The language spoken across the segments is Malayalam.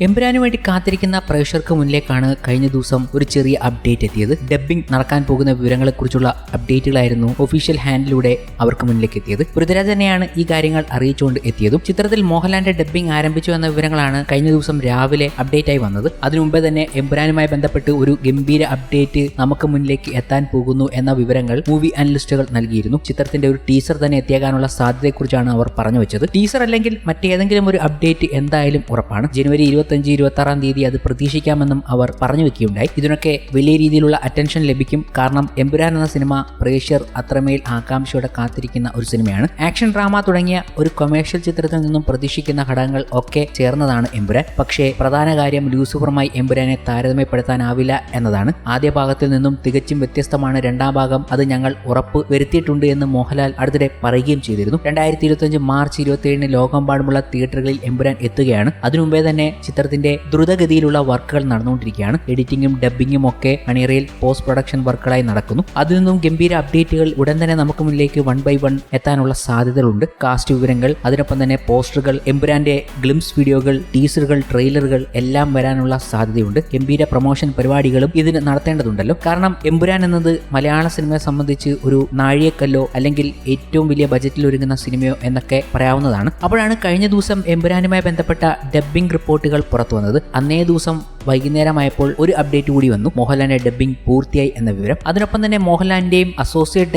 എമ്പുരാനു വേണ്ടി കാത്തിരിക്കുന്ന പ്രേക്ഷകർക്ക് മുന്നിലേക്കാണ് കഴിഞ്ഞ ദിവസം ഒരു ചെറിയ അപ്ഡേറ്റ് എത്തിയത്. ഡബ്ബിംഗ് നടക്കാൻ പോകുന്ന വിവരങ്ങളെക്കുറിച്ചുള്ള അപ്ഡേറ്റുകളായിരുന്നു ഒഫീഷ്യൽ ഹാൻഡിലൂടെ അവർക്ക് മുന്നിലേക്ക് എത്തിയത്. പൃഥ്വിരാജ് തന്നെയാണ് ഈ കാര്യങ്ങൾ അറിയിച്ചുകൊണ്ട് എത്തിയതും. ചിത്രത്തിൽ മോഹൻലാലിന്റെ ഡബ്ബിംഗ് ആരംഭിച്ചു എന്ന വിവരങ്ങളാണ് കഴിഞ്ഞ ദിവസം രാവിലെ അപ്ഡേറ്റ് ആയി വന്നത്. അതിനു മുമ്പേ തന്നെ എമ്പുരാനുമായി ബന്ധപ്പെട്ട് ഒരു ഗംഭീര അപ്ഡേറ്റ് നമുക്ക് മുന്നിലേക്ക് എത്താൻ പോകുന്നു എന്ന വിവരങ്ങൾ മൂവി അനലിസ്റ്റുകൾ നൽകിയിരുന്നു. ചിത്രത്തിന്റെ ഒരു ടീസർ തന്നെ എത്തിയേക്കാനുള്ള സാധ്യതയെക്കുറിച്ചാണ് അവർ പറഞ്ഞു വെച്ചത്. ടീസർ അല്ലെങ്കിൽ മറ്റേതെങ്കിലും ഒരു അപ്ഡേറ്റ് എന്തായാലും ഉറപ്പാണ്. ജനുവരി 25-26 തീയതി അത് പ്രതീക്ഷിക്കാമെന്നും അവർ പറഞ്ഞു വെക്കുകയുണ്ടായി. ഇതിനൊക്കെ വലിയ രീതിയിലുള്ള അറ്റൻഷൻ ലഭിക്കും. കാരണം എമ്പുരാൻ എന്ന സിനിമ പ്രേക്ഷകർ അത്രമേൽ ആകാംക്ഷയോടെ കാത്തിരിക്കുന്ന ഒരു സിനിമയാണ്. ആക്ഷൻ ഡ്രാമ തുടങ്ങിയ ഒരു കൊമേഴ്ഷ്യൽ ചിത്രത്തിൽ നിന്നും പ്രതീക്ഷിക്കുന്ന ഘടകങ്ങൾ ഒക്കെ ചേർന്നതാണ് എമ്പുരാൻ. പക്ഷേ പ്രധാന കാര്യം ലൂസിഫറുമായി എമ്പുരാനെ താരതമ്യപ്പെടുത്താനാവില്ല എന്നതാണ്. ആദ്യ ഭാഗത്തിൽ നിന്നും തികച്ചും വ്യത്യസ്തമാണ് രണ്ടാം ഭാഗം. അത് ഞങ്ങൾ ഉറപ്പ് വരുത്തിയിട്ടുണ്ട് എന്ന് മോഹൻലാൽ അടുത്തിടെ പറയുകയും ചെയ്തിരുന്നു. 2025 മാർച്ച് 27 ലോകമെമ്പാടുമുള്ള തിയേറ്ററുകളിൽ എമ്പുരാൻ എത്തുകയാണ്. അതിനുമുമ്പേ തന്നെ ചിത്രത്തിന്റെ ദ്രുതഗതിയിലുള്ള വർക്കുകൾ നടന്നുകൊണ്ടിരിക്കുകയാണ്. എഡിറ്റിംഗും ഡബ്ബിങ്ങും ഒക്കെ അണിയറയിൽ പോസ്റ്റ് പ്രൊഡക്ഷൻ വർക്കുകളായി നടക്കുന്നു. അതിൽ നിന്നും ഗംഭീര അപ്ഡേറ്റുകൾ ഉടൻ തന്നെ നമുക്ക് മുന്നിലേക്ക് 1 by 1 എത്താനുള്ള സാധ്യതകളുണ്ട്. കാസ്റ്റ് വിവരങ്ങൾ, അതിനൊപ്പം തന്നെ പോസ്റ്ററുകൾ, എമ്പുരാന്റെ ഗ്ലിംസ് വീഡിയോകൾ, ടീസറുകൾ, ട്രെയിലറുകൾ എല്ലാം വരാനുള്ള സാധ്യതയുണ്ട്. ഗംഭീര പ്രൊമോഷൻ പരിപാടികളും ഇതിന് നടത്തേണ്ടതുണ്ടല്ലോ. കാരണം എമ്പുരാൻ എന്നത് മലയാള സിനിമയെ സംബന്ധിച്ച് ഒരു നാഴികക്കല്ലോ അല്ലെങ്കിൽ ഏറ്റവും വലിയ ബജറ്റിൽ ഒരുങ്ങുന്ന സിനിമയോ എന്നൊക്കെ പറയാവുന്നതാണ്. അപ്പോഴാണ് കഴിഞ്ഞ ദിവസം എമ്പുരാനുമായി ബന്ധപ്പെട്ട ഡബ്ബിംഗ് റിപ്പോർട്ടുകൾ പുറത്തു വന്നത്. അന്നേ ദിവസം വൈകുന്നേരമായപ്പോൾ ഒരു അപ്ഡേറ്റ് കൂടി വന്നു. മോഹൻലാലിന്റെ ഡബ്ബിംഗ് പൂർത്തിയായി എന്ന വിവരം. അതിനൊപ്പം തന്നെ മോഹൻലാലിന്റെയും അസോസിയേറ്റ്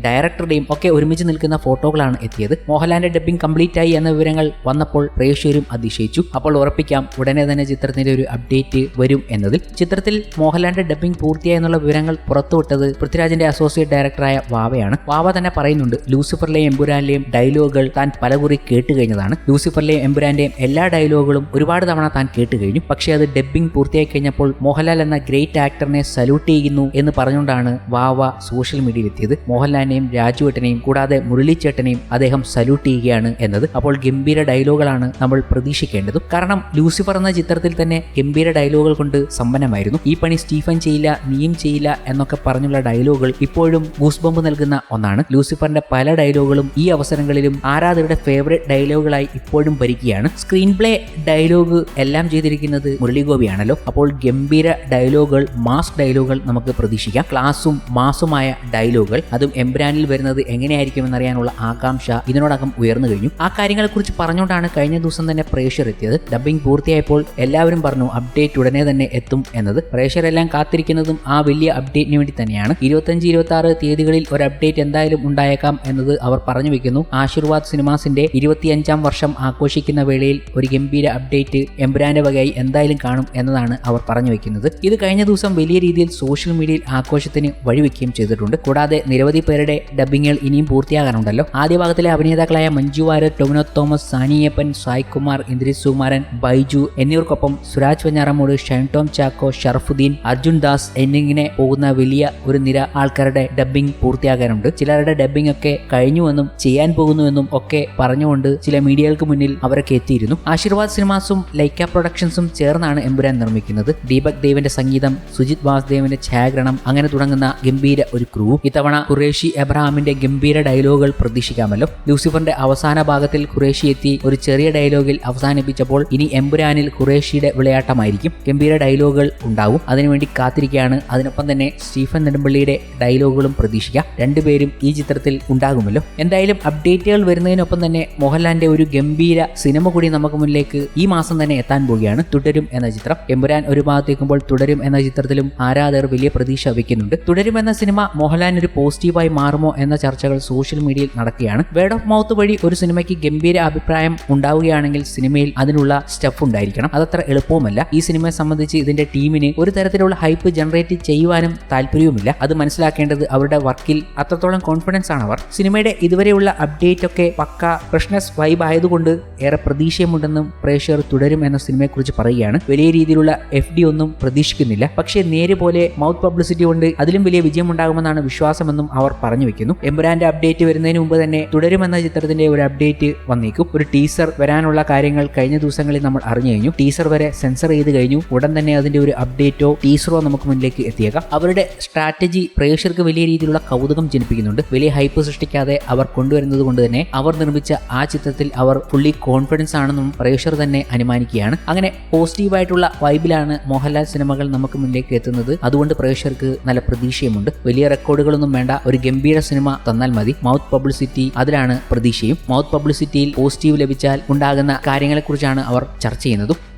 ഡയറക്ടറുടെയും ഒക്കെ ഒരുമിച്ച് നിൽക്കുന്ന ഫോട്ടോകളാണ് എത്തിയത്. മോഹൻലാലിന്റെ ഡബ്ബിംഗ് കംപ്ലീറ്റ് ആയി എന്ന വിവരങ്ങൾ വന്നപ്പോൾ പ്രേക്ഷകരും അതിശയിച്ചു. അപ്പോൾ ഉറപ്പിക്കാം ഉടനെ തന്നെ ചിത്രത്തിന്റെ ഒരു അപ്ഡേറ്റ് വരും എന്നതിൽ. ചിത്രത്തിൽ മോഹൻലാലിന്റെ ഡബ്ബിംഗ് പൂർത്തിയായി എന്നുള്ള വിവരങ്ങൾ പുറത്തുവിട്ടത് പൃഥ്വിരാജിന്റെ അസോസിയേറ്റ് ഡയറക്ടറായ വാവയാണ്. വാവ തന്നെ പറയുന്നുണ്ട്, ലൂസിഫറിലെയും എമ്പുരാനിലെയും ഡയലോഗുകൾ താൻ പലകുറി കേട്ട് കഴിഞ്ഞതാണ്. ലൂസിഫറിലെയും എമ്പുരാന്റെയും എല്ലാ ഡയലോഗുകളും ഒരുപാട് തവണ താൻ കേട്ട് കഴിഞ്ഞു. പക്ഷേ അത് ഡബ്ബിംഗ് പൂർത്തിയായി കഴിഞ്ഞപ്പോൾ മോഹൻലാൽ എന്ന ഗ്രേറ്റ് ആക്ടറിനെ സല്യൂട്ട് ചെയ്യുന്നു എന്ന് പറഞ്ഞുകൊണ്ടാണ് വാവ സോഷ്യൽ മീഡിയയിൽ എത്തിയത്. മോഹൻലാലിനെയും രാജുവേട്ടനെയും കൂടാതെ മുരളിച്ചേട്ടനെയും അദ്ദേഹം സല്യൂട്ട് ചെയ്യുകയാണ് എന്നത്. അപ്പോൾ ഗംഭീര ഡയലോഗുകളാണ് നമ്മൾ പ്രതീക്ഷിക്കേണ്ടതും. കാരണം ലൂസിഫർ എന്ന ചിത്രത്തിൽ തന്നെ ഗംഭീര ഡയലോഗുകൾ കൊണ്ട് സമ്പന്നമായിരുന്നു. ഈ പണി സ്റ്റീഫൻ ചെയ്യില്ല, നീയും ചെയ്യില്ല എന്നൊക്കെ പറഞ്ഞുള്ള ഡയലോഗുകൾ ഇപ്പോഴും ഗൂസ് ബംപ് നൽകുന്ന ഒന്നാണ്. ലൂസിഫറിന്റെ പല ഡയലോഗുകളും ഈ അവസരങ്ങളിലും ആരാധകരുടെ ഫേവറേറ്റ് ഡയലോഗുകളായി ഇപ്പോഴും ഭരിക്കുകയാണ്. സ്ക്രീൻ പ്ലേ, ഡയലോഗ് എല്ലാം ചെയ്തിരിക്കുന്നത് മുരളി ഗോപിയാണല്ലോ. അപ്പോൾ ഗംഭീര ഡയലോഗുകൾ, മാസ് ഡയലോഗുകൾ നമുക്ക് പ്രതീക്ഷിക്കാം. ക്ലാസും മാസുമായ ഡയലോഗുകൾ, അതും എമ്പുരാനിൽ വരുന്നത് എങ്ങനെയായിരിക്കുമെന്നറിയാനുള്ള ആകാംക്ഷ ഇതിനോടകം ഉയർന്നു കഴിഞ്ഞു. ആ കാര്യങ്ങളെക്കുറിച്ച് പറഞ്ഞുകൊണ്ടാണ് കഴിഞ്ഞ ദിവസം തന്നെ പ്രേക്ഷകർ എത്തിയത്. ഡബ്ബിംഗ് പൂർത്തിയായപ്പോൾ എല്ലാവരും പറഞ്ഞു അപ്ഡേറ്റ് ഉടനെ തന്നെ എത്തും എന്നത്. പ്രേക്ഷകരെല്ലാം കാത്തിരിക്കുന്നതും ആ വലിയ അപ്ഡേറ്റിന് വേണ്ടി തന്നെയാണ്. 25-26 തീയതികളിൽ ഒരു അപ്ഡേറ്റ് എന്തായാലും ഉണ്ടായേക്കാം എന്നത് അവർ പറഞ്ഞു വെക്കുന്നു. ആശീർവാദ് സിനിമാസിന്റെ 25ാം വർഷം ആഘോഷിക്കുന്ന വേളയിൽ ഒരു ഗംഭീര അപ്ഡേറ്റ് എമ്പുരാന്റെ വകയായി എന്തായാലും കാണും എന്നതാണ് അവർ പറഞ്ഞു വെക്കുന്നത്. ഇത് കഴിഞ്ഞ ദിവസം വലിയ രീതിയിൽ സോഷ്യൽ മീഡിയയിൽ ആഘോഷത്തിന് വഴിവെക്കുകയും ചെയ്തിട്ടുണ്ട്. കൂടാതെ നിരവധി പേരുടെ ഡബ്ബിങ്ങുകൾ ഇനിയും പൂർത്തിയാകാനുണ്ടല്ലോ. ആദ്യ ഭാഗത്തിലെ അഭിനേതാക്കളായ മഞ്ജു വാര്യർ, ടൊവിനോ തോമസ്, സാനിയപ്പൻ, സായ് കുമാർ, ഇന്ദ്രിത് സുകുമാരൻ, ബൈജു എന്നിവർക്കൊപ്പം സുരാജ് വെഞ്ഞാറമൂട്, ഷൈൻ ടോം ചാക്കോ, ഷറഫുദ്ദീൻ, അർജുൻ ദാസ് എന്നിങ്ങനെ പോകുന്ന വലിയ ഒരു നിര ആൾക്കാരുടെ ഡബ്ബിംഗ് പൂർത്തിയാകാനുണ്ട്. ചിലരുടെ ഡബ്ബിംഗ് ഒക്കെ കഴിഞ്ഞുവെന്നും ചെയ്യാൻ പോകുന്നുവെന്നും ഒക്കെ പറഞ്ഞുകൊണ്ട് ചില മീഡിയകൾക്ക് മുന്നിൽ അവരൊക്കെ എത്തിയിരുന്നു. ആശീർവാദ് സിനിമാസും ലൈക്ക പ്രൊഡക്ഷൻസും ചേർന്നാണ് എമ്പുരാൻ നിർമ്മിക്കുന്നത്. ദീപക് ദേവിന്റെ സംഗീതം, സുജിത് വാസുദേവന്റെ ഛായാഗ്രഹണം, അങ്ങനെ തുടങ്ങുന്ന ഗംഭീര ഒരു ക്രൂ. ഇത്തവണ ഖുറേഷി എബ്രഹാമിന്റെ ഗംഭീര ഡയലോഗുകൾ പ്രതീക്ഷിക്കാമല്ലോ. ലൂസിഫറിന്റെ അവസാന ഭാഗത്തിൽ ഖുറേഷി എത്തി ഒരു ചെറിയ ഡയലോഗിൽ അവസാനിപ്പിച്ചപ്പോൾ ഇനി എമ്പുരാനിൽ ഖുറേഷിയുടെ വിളയാട്ടമായിരിക്കും. ഗംഭീര ഡയലോഗുകൾ ഉണ്ടാവും. അതിനുവേണ്ടി കാത്തിരിക്കുകയാണ്. അതിനൊപ്പം തന്നെ സ്റ്റീഫൻ നെടുമ്പള്ളിയുടെ ഡയലോഗുകളും പ്രതീക്ഷിക്കാം. രണ്ടുപേരും ഈ ചിത്രത്തിൽ ഉണ്ടാകുമല്ലോ. എന്തായാലും അപ്ഡേറ്റുകൾ വരുന്നതിനൊപ്പം തന്നെ മോഹൻലാലിന്റെ ഒരു ഗംഭീര സിനിമ കൂടി നമുക്ക് മുന്നിലേക്ക് ഈ മാസം തന്നെ എത്താൻ പോവുകയാണ്. തുടരും എന്ന ചിത്രം. എമ്പുരാൻ ഒരു ഭാഗത്തേക്കുമ്പോൾ തുടരും എന്ന ചിത്രത്തിലും ആരാധകർ വലിയ പ്രതീക്ഷ വയ്ക്കുന്നുണ്ട്. തുടരും എന്ന സിനിമ മോഹൻലാലിന് ഒരു പോസിറ്റീവായി മാറുമോ എന്ന ചർച്ചകൾ സോഷ്യൽ മീഡിയയിൽ നടക്കുകയാണ്. വേർഡ് ഓഫ് മൗത്ത് വഴി ഒരു സിനിമയ്ക്ക് ഗംഭീര അഭിപ്രായം ഉണ്ടാവുകയാണെങ്കിൽ സിനിമയിൽ അതിനുള്ള സ്റ്റഫ് ഉണ്ടായിരിക്കണം. അതത്ര എളുപ്പവുമല്ല. ഈ സിനിമയെ സംബന്ധിച്ച് ഇതിന്റെ ടീമിന് ഒരു തരത്തിലുള്ള ഹൈപ്പ് ജനറേറ്റ് ചെയ്യുവാനും താല്പര്യവുമില്ല. അത് മനസ്സിലാക്കേണ്ടത് അവരുടെ വർക്കിൽ അത്രത്തോളം കോൺഫിഡൻസ് ആണ് അവർ. സിനിമയുടെ ഇതുവരെയുള്ള അപ്ഡേറ്റ് ഒക്കെ പക്ക ഫ്രഷ്നെസ് വൈബ് ആയതുകൊണ്ട് ഏറെ പ്രതീക്ഷയുമുണ്ടെന്നും പ്രേക്ഷകർ തുടരും എന്ന സിനിമയെക്കുറിച്ച് പറയുകയാണ്. വലിയ രീതിയിലുള്ള FD ഒന്നും പ്രതീക്ഷിക്കുന്നില്ല. പക്ഷേ നേരെ പോലെ മൗത്ത് പബ്ലിസിറ്റി കൊണ്ട് അതിലും വലിയ വിജയം ഉണ്ടാകുമെന്നാണ് വിശ്വാസമെന്നും അവർ പറഞ്ഞു വെക്കുന്നു. എമ്പുരാന്റെ അപ്ഡേറ്റ് വരുന്നതിന് മുമ്പ് തന്നെ തുടരുമെന്ന ചിത്രത്തിന്റെ ഒരു അപ്ഡേറ്റ് വന്നേക്കും. ഒരു ടീസർ വരാനുള്ള കാര്യങ്ങൾ കഴിഞ്ഞ ദിവസങ്ങളിൽ നമ്മൾ അറിഞ്ഞു കഴിഞ്ഞു. ടീസർ വരെ സെൻസർ ചെയ്ത് കഴിഞ്ഞു. ഉടൻ തന്നെ അതിന്റെ ഒരു അപ്ഡേറ്റോ ടീസറോ നമുക്ക് മുന്നിലേക്ക് എത്തിയേക്കാം. അവരുടെ സ്ട്രാറ്റജി പ്രേക്ഷകർക്ക് വലിയ രീതിയിലുള്ള കൗതുകം ജനിപ്പിക്കുന്നുണ്ട്. വലിയ ഹൈപ്പ് സൃഷ്ടിക്കാതെ അവർ കൊണ്ടുവരുന്നത് കൊണ്ട് തന്നെ അവർ നിർമ്മിച്ച ആ ചിത്രത്തിൽ അവർ ഫുള്ളി കോൺഫിഡൻസ് ആണെന്നും പ്രേക്ഷകർ തന്നെ അനുമാനിക്കുകയാണ്. അങ്ങനെ പോസിറ്റീവായിട്ടുള്ള വൈബിലാണ് മോഹൻലാൽ സിനിമകൾ നമുക്ക് മുന്നിലേക്ക് എത്തുന്നത്. അതുകൊണ്ട് പ്രേക്ഷകർക്ക് നല്ല പ്രതീക്ഷയുമുണ്ട്. വലിയ റെക്കോർഡുകളൊന്നും വേണ്ട, ഒരു ഗംഭീര സിനിമ തന്നാൽ മതി. മൗത്ത് പബ്ലിസിറ്റി, അതിലാണ് പ്രതീക്ഷയും. മൗത്ത് പബ്ലിസിറ്റിയിൽ പോസിറ്റീവ് ലഭിച്ചാൽ ഉണ്ടാകുന്ന കാര്യങ്ങളെക്കുറിച്ചാണ് അവർ ചർച്ച ചെയ്യുന്നതും.